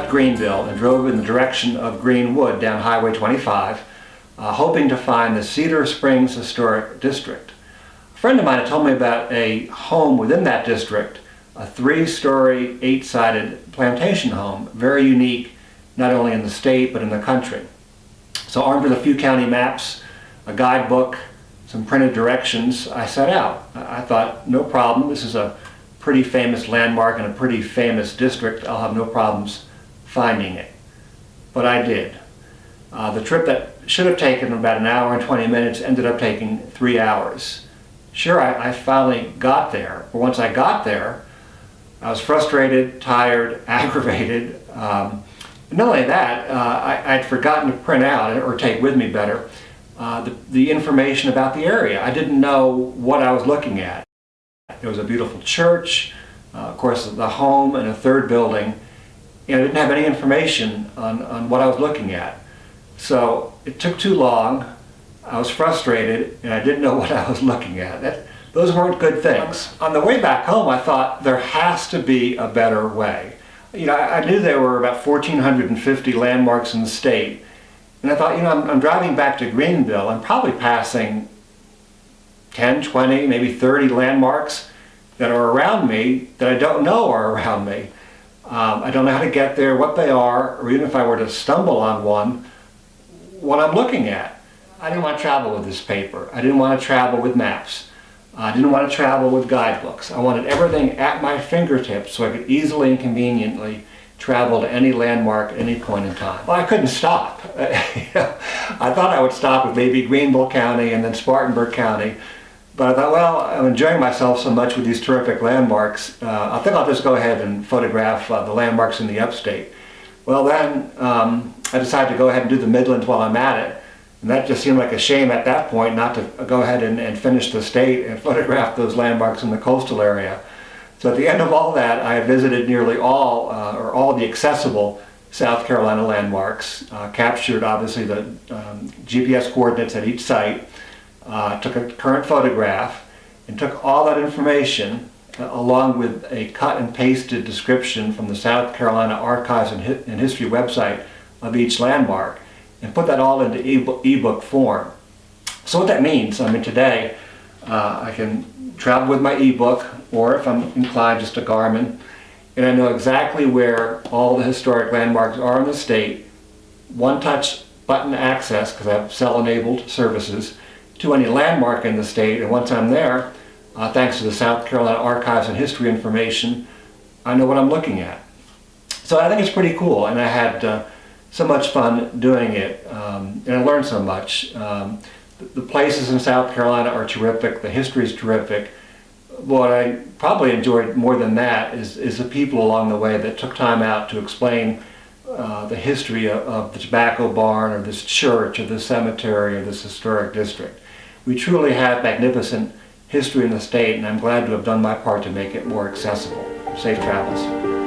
left Greenville and drove in the direction of Greenwood down Highway 25, hoping to find the Cedar Springs Historic District. A friend of mine had told me about a home within that district, a 3-story, 8-sided plantation home, very unique not only in the state but in the country. So armed with a few county maps, a guidebook, some printed directions, I set out. I thought, no problem, this is a pretty famous landmark in a pretty famous district. I'll have no problems finding it. But I did. The trip that should have taken about an hour and 20 minutes ended up taking 3 hours. Sure, I finally got there, but once I got there, I was frustrated, tired, aggravated. Not only that, I'd forgotten to print out, or take with me better, the information about the area. I didn't know what I was looking at. There was a beautiful church, of course the home and a third building, and I didn't have any information on what I was looking at. So it took too long, I was frustrated, and I didn't know what I was looking at. Those weren't good things. On the way back home, I thought there has to be a better way. You know, I knew there were about 1,450 landmarks in the state, and I thought, you know, I'm driving back to Greenville, I'm probably passing 10, 20, maybe 30 landmarks that are around me that I don't know are around me. I don't know how to get there, what they are, or even if I were to stumble on one, what I'm looking at. I didn't want to travel with this paper. I didn't want to travel with maps. I didn't want to travel with guidebooks. I wanted everything at my fingertips so I could easily and conveniently travel to any landmark at any point in time. Well, I couldn't stop. I thought I would stop with maybe Greenville County and then Spartanburg County, but I thought, well, I'm enjoying myself so much with these terrific landmarks, I think I'll just go ahead and photograph the landmarks in the upstate. Well then, I decided to go ahead and do the Midlands while I'm at it, and that just seemed like a shame at that point not to go ahead and finish the state and photograph those landmarks in the coastal area. So at the end of all that, I visited nearly all, or all the accessible South Carolina landmarks, captured obviously the GPS coordinates at each site, took a current photograph, and took all that information along with a cut and pasted description from the South Carolina Archives and History website of each landmark, and put that all into ebook form. So what that means, I mean, today I can travel with my ebook, or if I'm inclined, just a Garmin, and I know exactly where all the historic landmarks are in the state, one-touch button access, because I have cell-enabled services, to any landmark in the state, and once I'm there, thanks to the South Carolina Archives and History information, I know what I'm looking at. So I think it's pretty cool, and I had so much fun doing it, and I learned so much. The places in South Carolina are terrific, the history is terrific. What I probably enjoyed more than that is the people along the way that took time out to explain the history of the tobacco barn, or this church, or this cemetery, or this historic district. We truly have magnificent history in the state, and I'm glad to have done my part to make it more accessible. Safe travels.